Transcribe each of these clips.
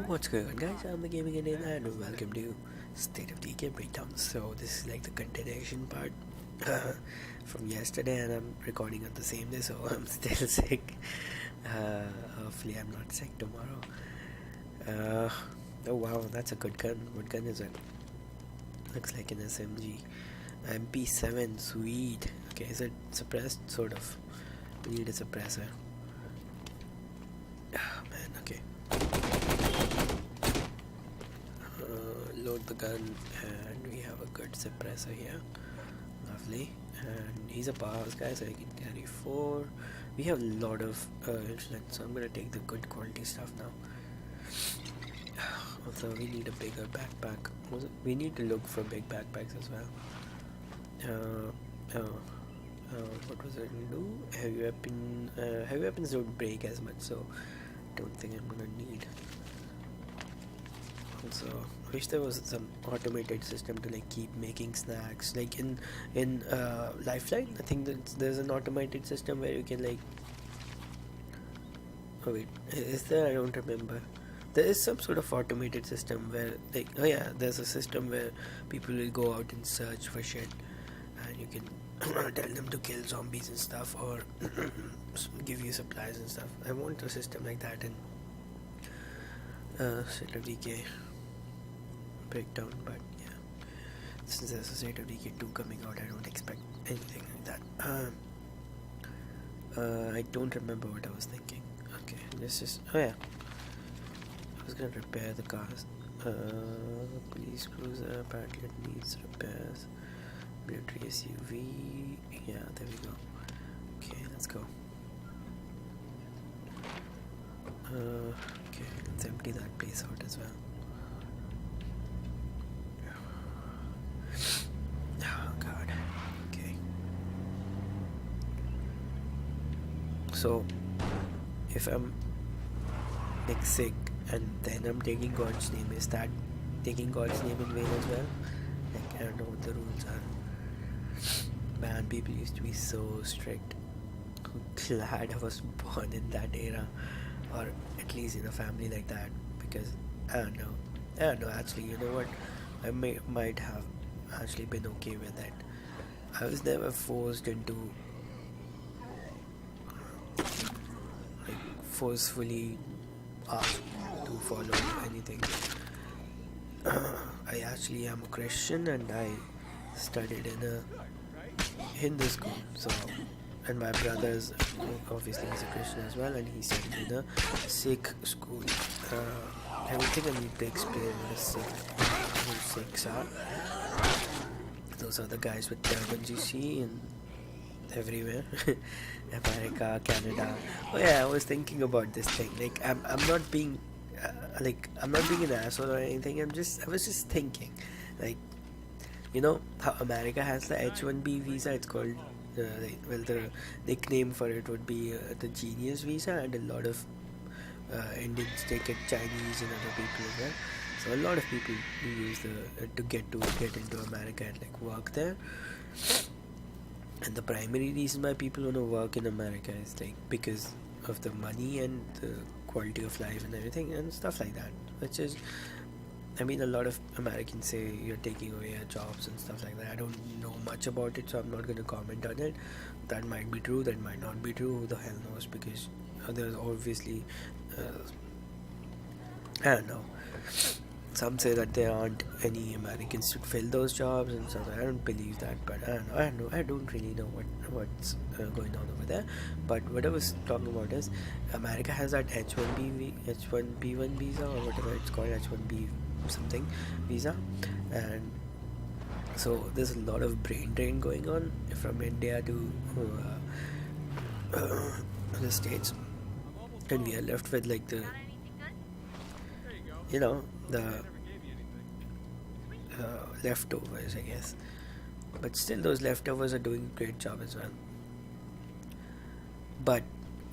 What's going on, guys? I'm the Gaming Indian and welcome to State of Decay Breakdown. So this is like the continuation part from yesterday, and I'm recording on the same day, so I'm still sick. Hopefully, I'm not sick tomorrow. Oh wow, that's a good gun. What gun is it? Looks like an SMG. MP7, sweet. Okay, is it suppressed? Sort of. We need a suppressor. Ah, man, okay. Load the gun, and we have a good suppressor here. Lovely. And he's a powerhouse guy, so he can carry 4. We have a lot of instruments, so I'm gonna take the good quality stuff now. Also, we need a bigger backpack. We need to look for big backpacks as well. What was I gonna do? Heavy weapons don't break as much, so don't think I'm gonna need. Also, I wish there was some automated system to like keep making snacks. Like in Lifeline, I think that there's an automated system where you can like. Oh wait, is there? I don't remember. There is some sort of automated system where like, oh yeah, there's a system where people will go out and search for shit, and you can tell them to kill zombies and stuff, or give you supplies and stuff. I want a system like that in State of Decay Breakdown, but yeah, since there's a State of Decay 2 coming out, I don't expect anything like that. I don't remember what I was thinking. Okay, this is, oh yeah, I was gonna repair the cars. Police cruiser, apparently it needs repairs. Military SUV, yeah, there we go. Okay, let's go. Okay, let's empty that place out as well. Oh god. Okay. So, if I'm like sick and then I'm taking God's name, is that taking God's name in vain as well? Like, I don't know what the rules are. Man, people used to be so strict. I'm glad I was born in that era, or at least in a family like that, because I don't know, actually, you know what, I might have actually been okay with it. I was never forced into like forcefully asked to follow anything. I actually am a Christian, and I studied in a Hindu school, so, and my brother's obviously he's a Christian as well, and he studied in a Sikh school. I don't think I need to explain what a Sikh, who Sikhs are. Those are the guys with turbans you see in everywhere. America, Canada. Oh yeah, I was thinking about this thing. Like, I'm not being I'm not being an asshole or anything. I was just thinking, like, you know how America has the H-1B visa. It's called the nickname for it would be the Genius visa, and a lot of Indians take it, Chinese and other people as well. So a lot of people use the to get into America and like work there. And the primary reason why people want to work in America is like because of the money and the quality of life and everything and stuff like that. Which is, I mean, a lot of Americans say you're taking away your jobs and stuff like that. I don't know much about it, so I'm not going to comment on it. That might be true, that might not be true. Who the hell knows? Because there's obviously, I don't know. Some say that there aren't any Americans to fill those jobs and stuff. I don't believe that, but I don't know. I don't really know what's going on over there. But what I was talking about is America has that H1B1 visa, or whatever it's called, H1B something visa, and so there's a lot of brain drain going on from India to the States, and we are left with like the leftovers, I guess. But still, those leftovers are doing a great job as well. But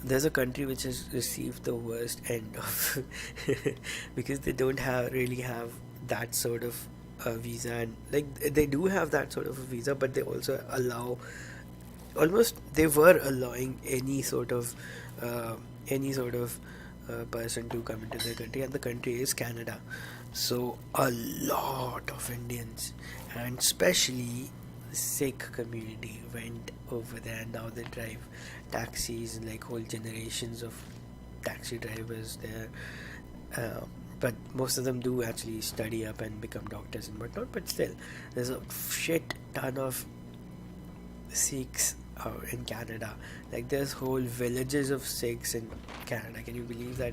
there's a country which has received the worst end of because they don't really have that sort of visa, and like they do have that sort of a visa, but they also allow they were allowing any sort of person to come into their country, and the country is Canada. So a lot of Indians, and especially the Sikh community, went over there. Now they drive taxis, like whole generations of taxi drivers there. Uh, but most of them do actually study up and become doctors and whatnot. But still, there's a shit ton of Sikhs in Canada. Like there's whole villages of Sikhs in Canada. Can you believe that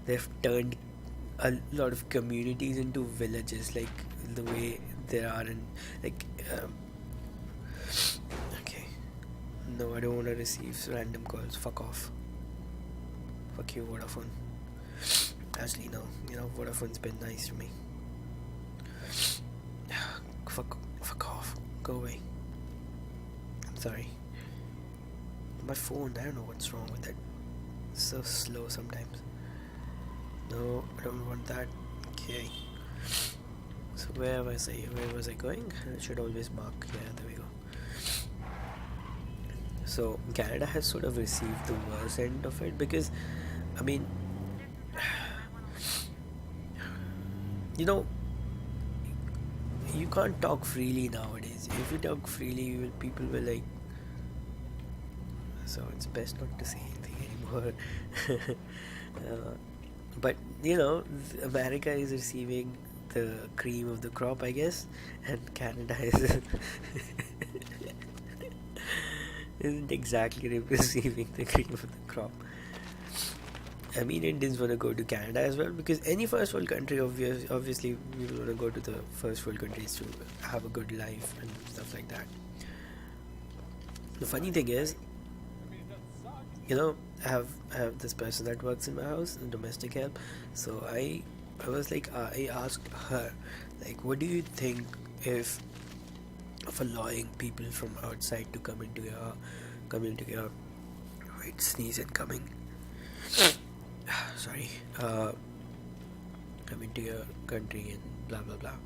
they've turned a lot of communities into villages, like the way there are in like. Okay, no, I don't want to receive random calls. Fuck off. Fuck you, Vodafone. Actually, no. Vodafone's been nice to me. Fuck off. Go away. I'm sorry. My phone, I don't know what's wrong with it. It's so slow sometimes. No, I don't want that. Okay. So where was I going? I should always mark. Yeah, there we go. So Canada has sort of received the worst end of it because, I mean, you can't talk freely nowadays. If you talk freely, people will like. So it's best not to say anything anymore. But America is receiving the cream of the crop, I guess, and Canada isn't exactly receiving the cream of the crop. I mean, Indians want to go to Canada as well, because any first world country, obviously, people want to go to the first world countries to have a good life and stuff like that. The funny thing is, I have this person that works in my house, domestic help. So I was like, I asked her, like, what do you think of allowing people from outside to come into your wait, sneeze incoming. Sorry, come into your country and blah blah blah.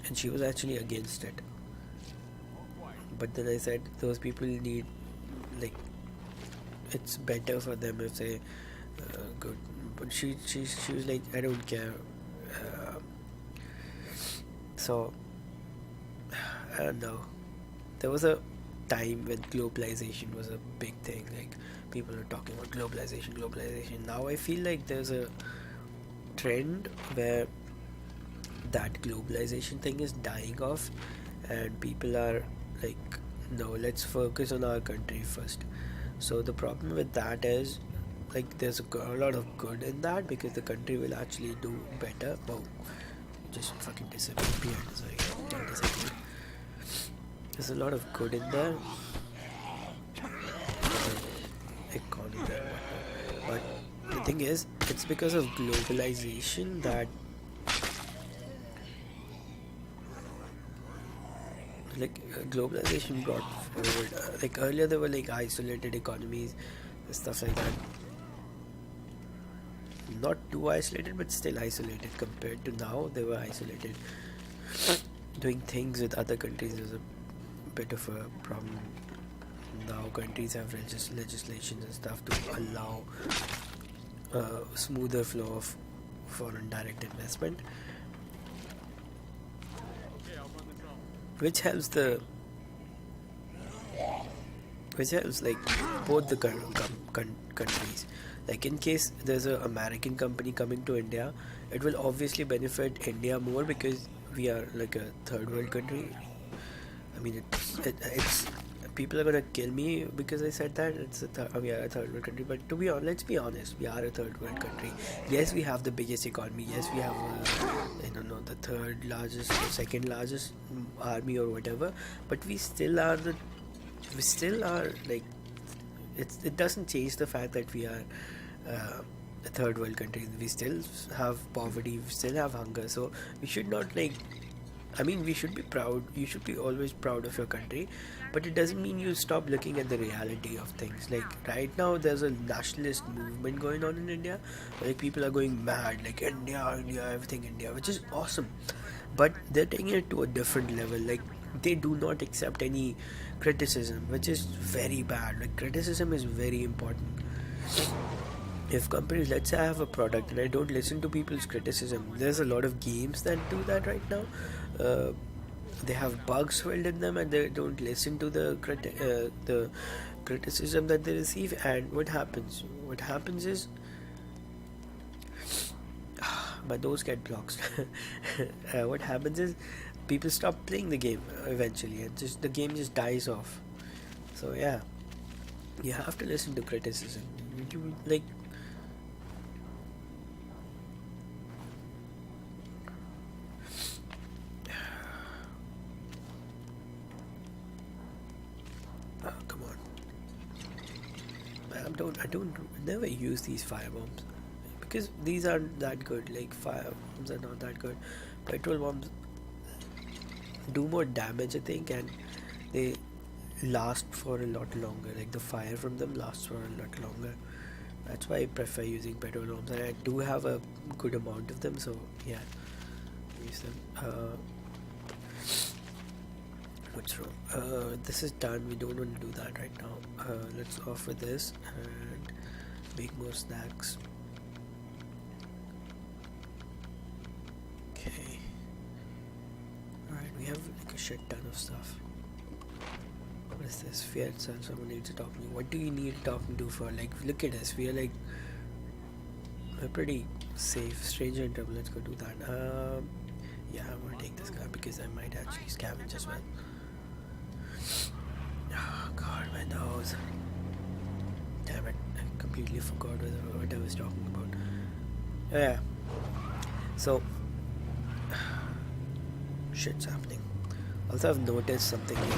And she was actually against it. But then I said those people need, like, it's better for them if they go. But she was like, I don't care. So I don't know. There was a time when globalization was a big thing. Like people are talking about globalization. Now I feel like there's a trend where that globalization thing is dying off, and people are like, no, let's focus on our country first. So the problem with that is, like, there's a lot of good in that, because the country will actually do better. Oh, just fucking disappeared. Sorry, don't disappear. There's a lot of good in there. Economy there. But the thing is, it's because of globalization that, like, globalization brought forward, like earlier there were like isolated economies and stuff like that. Not too isolated, but still isolated compared to now. They were isolated. Doing things with other countries is a bit of a problem. Now countries have legislations and stuff to allow a smoother flow of foreign direct investment, which helps like both the countries. Like, in case there's an American company coming to India, it will obviously benefit India more, because we are like a third world country. I mean, it's people are gonna kill me because I said that we are a third world country. But let's be honest, we are a third world country. Yes, we have the biggest economy. Yes, we have the third largest or second largest army or whatever. But we still are like, it doesn't change the fact that we are a third world country. We still have poverty. We still have hunger. So we should not, like, I mean, we should be proud. You should be always proud of your country, but it doesn't mean you stop looking at the reality of things. Like, right now there's a nationalist movement going on in India. Like, people are going mad, like, India, everything India, which is awesome. But they're taking it to a different level. Like, they do not accept any criticism, which is very bad. Like, criticism is very important. If companies, let's say I have a product and I don't listen to people's criticism, there's a lot of games that do that right now. uh, they have bugs filled in them and they don't listen to the criticism that they receive. And what happens is my nose get blocked. What happens is people stop playing the game eventually, and just the game just dies off. So yeah, you have to listen to criticism. You, like, come on. I don't never use these fire bombs because these aren't that good. Like, fire bombs are not that good. Petrol bombs do more damage, I think, and they last for a lot longer. Like, the fire from them lasts for a lot longer. That's why I prefer using petrol bombs, and I do have a good amount of them. So yeah, use them. What's wrong? This is done. We don't want to do that right now. Let's offer this and make more snacks. Okay. Alright, we have like a shit ton of stuff. What is this? Fear itself. Someone needs to talk to me. What do you need talking to for? Like, look at us. We are like, we're pretty safe. Stranger in trouble. Let's go do that. Yeah, I'm gonna take this guy because I might actually scavenge as well. Oh god, my nose. Damn it, I completely forgot what I was talking about. Yeah. So, shit's happening. Also, I've noticed something here.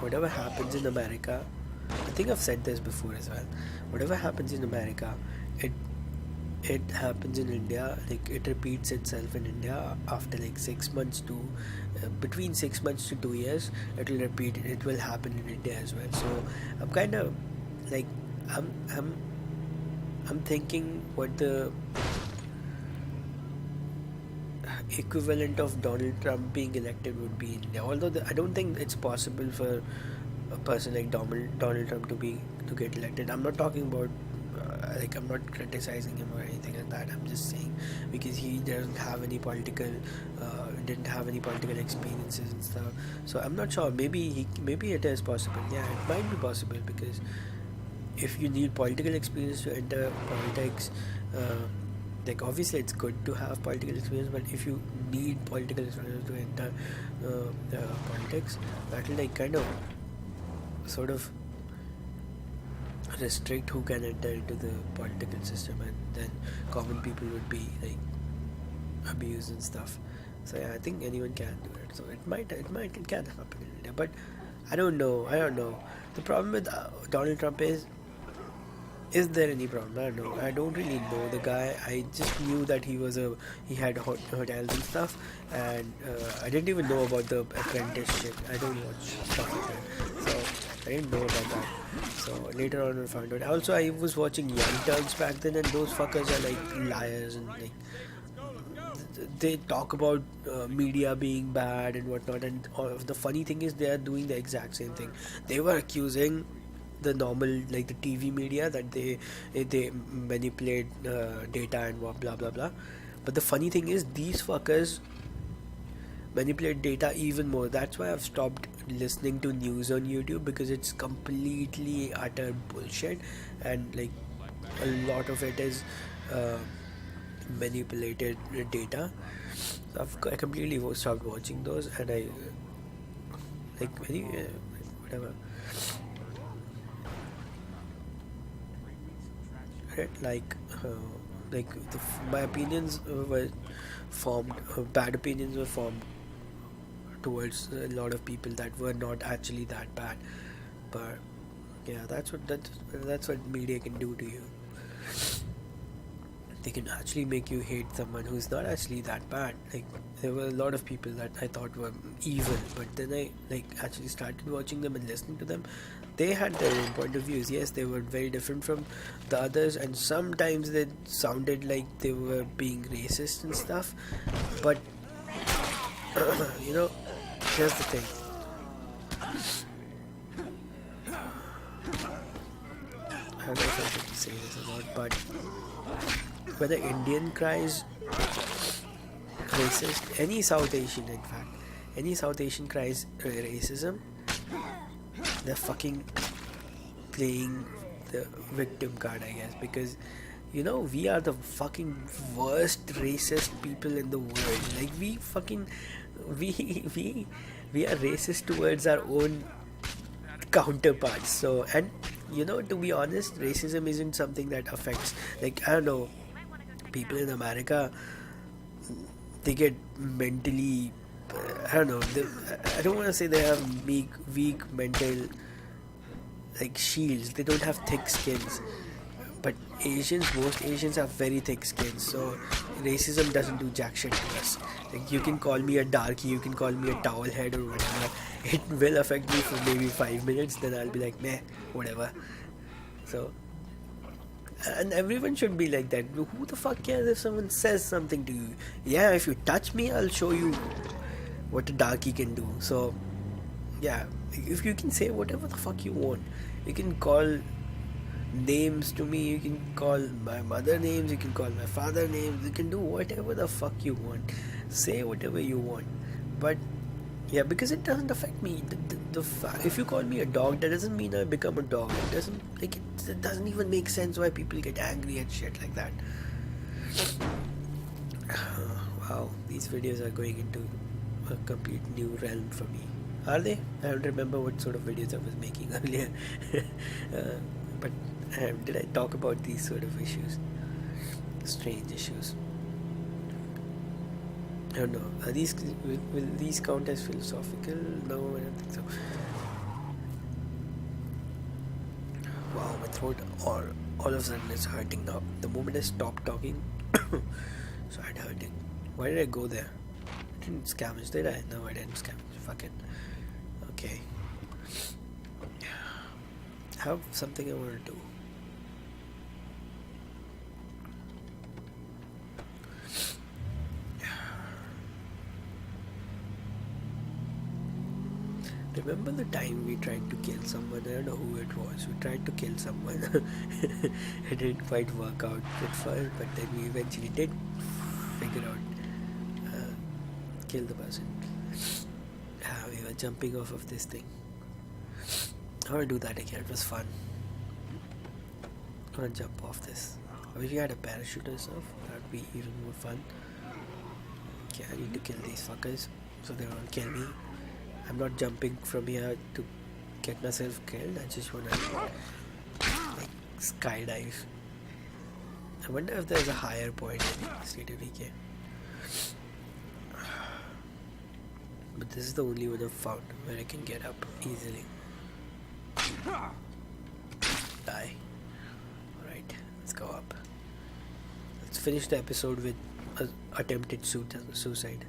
Whatever happens in America, I think I've said this before as well. Whatever happens in America, it happens in India. Like, it repeats itself in India after like 6 months to between 6 months to 2 years. It will repeat. It will happen in India as well. So I'm kind of like I'm thinking what the equivalent of Donald Trump being elected would be in India. Although I don't think it's possible for a person like Donald Trump to get elected. I'm not talking about like, I'm not criticizing him or anything like that. I'm just saying because he doesn't have any didn't have any political experiences and stuff. So I'm not sure. Maybe it is possible. Yeah, it might be possible because if you need political experience to enter politics, like, obviously it's good to have political experience, but if you need political experience to enter politics, that will like kind of sort of restrict who can enter into the political system, and then common people would be like abused and stuff. So yeah, I think anyone can do it. So it can happen in India, but I don't know. The problem with Donald Trump is there any problem? I don't know. I don't really know the guy. I just knew that he had hotels and stuff, and I didn't even know about the apprentice shit. I don't watch stuff like that, so I didn't know about that. So later on I found out. Also, I was watching Young Turks back then, and those fuckers are like liars, and like they talk about media being bad and whatnot. And the funny thing is, they are doing the exact same thing. They were accusing the normal, like the TV media, that they manipulate data and blah blah blah. But the funny thing is, these fuckers manipulate data even more. That's why I've stopped listening to news on YouTube, because it's completely utter bullshit, and like a lot of it is manipulated data. So I completely stopped watching those, and I like whatever. Right? My opinions were formed. Bad opinions were formed towards a lot of people that were not actually that bad. But yeah, that's what media can do to you. They can actually make you hate someone who's not actually that bad. Like, there were a lot of people that I thought were evil, but then I like actually started watching them and listening to them. They had their own point of views. Yes, they were very different from the others, and sometimes they sounded like they were being racist and stuff. But you know, here's the thing. I don't know if I should say this or not, but whether Indian cries racist, any South Asian, in fact, any South Asian cries racism, they're fucking playing the victim card, I guess, because you know we are the fucking worst racist people in the world. Like we we are racist towards our own counterparts. So, and you know, to be honest, racism isn't something that affects, like, I don't know, people in America, they get mentally, I don't know, I don't want to say they have weak mental like shields. They don't have thick skins, but most Asians have very thick skins. So racism doesn't do jack shit to us. Like, you can call me a darky, you can call me a towel head or whatever. It will affect me for maybe 5 minutes. Then I'll be like, meh, whatever. So, and everyone should be like that. Who the fuck cares if someone says something to you? Yeah, if you touch me, I'll show you what a darky can do. So, yeah, if you can say whatever the fuck you want, you can call names to me, you can call my mother names, you can call my father names, you can do whatever the fuck you want, say whatever you want. But yeah, because it doesn't affect me. If you call me a dog, that doesn't mean I become a dog. It doesn't, like, it doesn't even make sense why people get angry at shit like that. Wow, these videos are going into a complete new realm for me. Are they? I don't remember what sort of videos I was making earlier. But did I talk about these sort of issues? Strange issues. I don't know. Will these count as philosophical? No, I don't think so. Wow, my throat all of a sudden is hurting now. The moment I stopped talking, started hurting. Why did I go there? I didn't scavenge, did I? No, I didn't scavenge. Fuck it. Okay. I have something I want to do. Remember the time we tried to kill someone? I don't know who it was. We tried to kill someone. It didn't quite work out at first, but then we eventually did figure out kill the person. We were jumping off of this thing. I want to do that again. It was fun. I want to jump off this. I wish we had a parachute or stuff. That would be even more fun. Okay, I need to kill these fuckers so they don't kill me. I'm not jumping from here to get myself killed. I just want to like skydive. I wonder if there's a higher point in State of Decay. But this is the only one I've found where I can get up easily. Die. Alright, let's go up. Let's finish the episode with attempted suicide.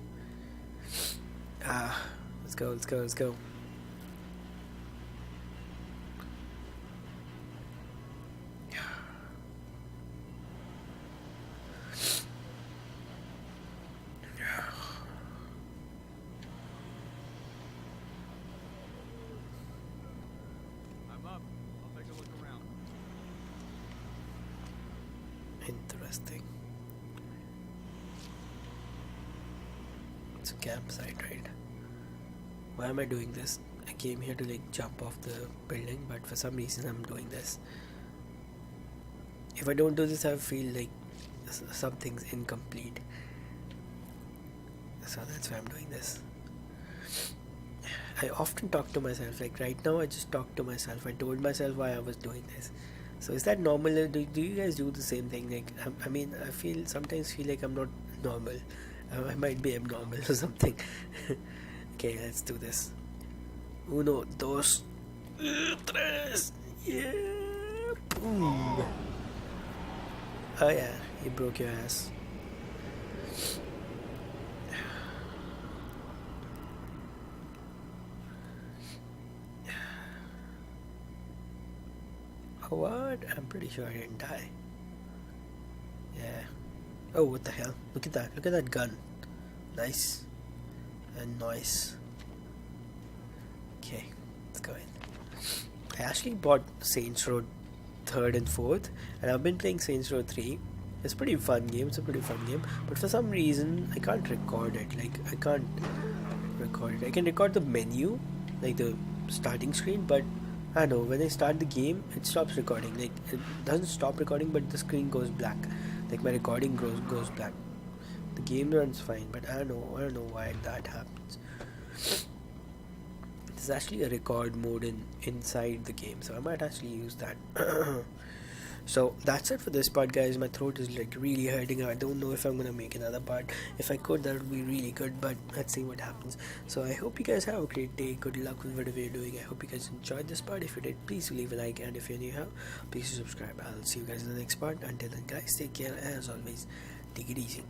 Let's go, let's go, let's go. I'm up. I'll take a look around. Interesting. It's a campsite, right? Why am I doing this? I came here to like jump off the building, but for some reason I'm doing this. If I don't do this, I feel like something's incomplete. So that's why I'm doing this. I often talk to myself, like right now I just talked to myself. I told myself why I was doing this. So is that normal? Do you guys do the same thing? Like, I mean, I sometimes feel like I'm not normal. I might be abnormal or something. Okay, let's do this. Uno, dos, tres. Yeah. Boom. Oh yeah, you broke your ass. Oh, what? I'm pretty sure I didn't die. Yeah. Oh, what the hell? Look at that. Look at that gun. Nice. And nice. going. I actually bought Saints Row 3rd and 4th, and I've been playing Saints Row 3. It's a pretty fun game. It's a pretty fun game, but for some reason I can't record it. Like I can't record it. I can record the menu, like the starting screen, but I don't know, when I start the game, it stops recording. Like it doesn't stop recording, but the screen goes black. Like my recording goes black. The game runs fine, but I don't know why that happens. There's actually a record mode inside the game, so I might actually use that. So that's it for this part, guys. My throat is like really hurting. I don't know if I'm gonna make another part. If I could, that would be really good, but let's see what happens. So I hope you guys have a great day. Good luck with whatever you're doing. I hope you guys enjoyed this part. If you did, please leave a like, and if you're new here, please subscribe. I'll see you guys in the next part. Until then, guys, take care. As always, take it easy.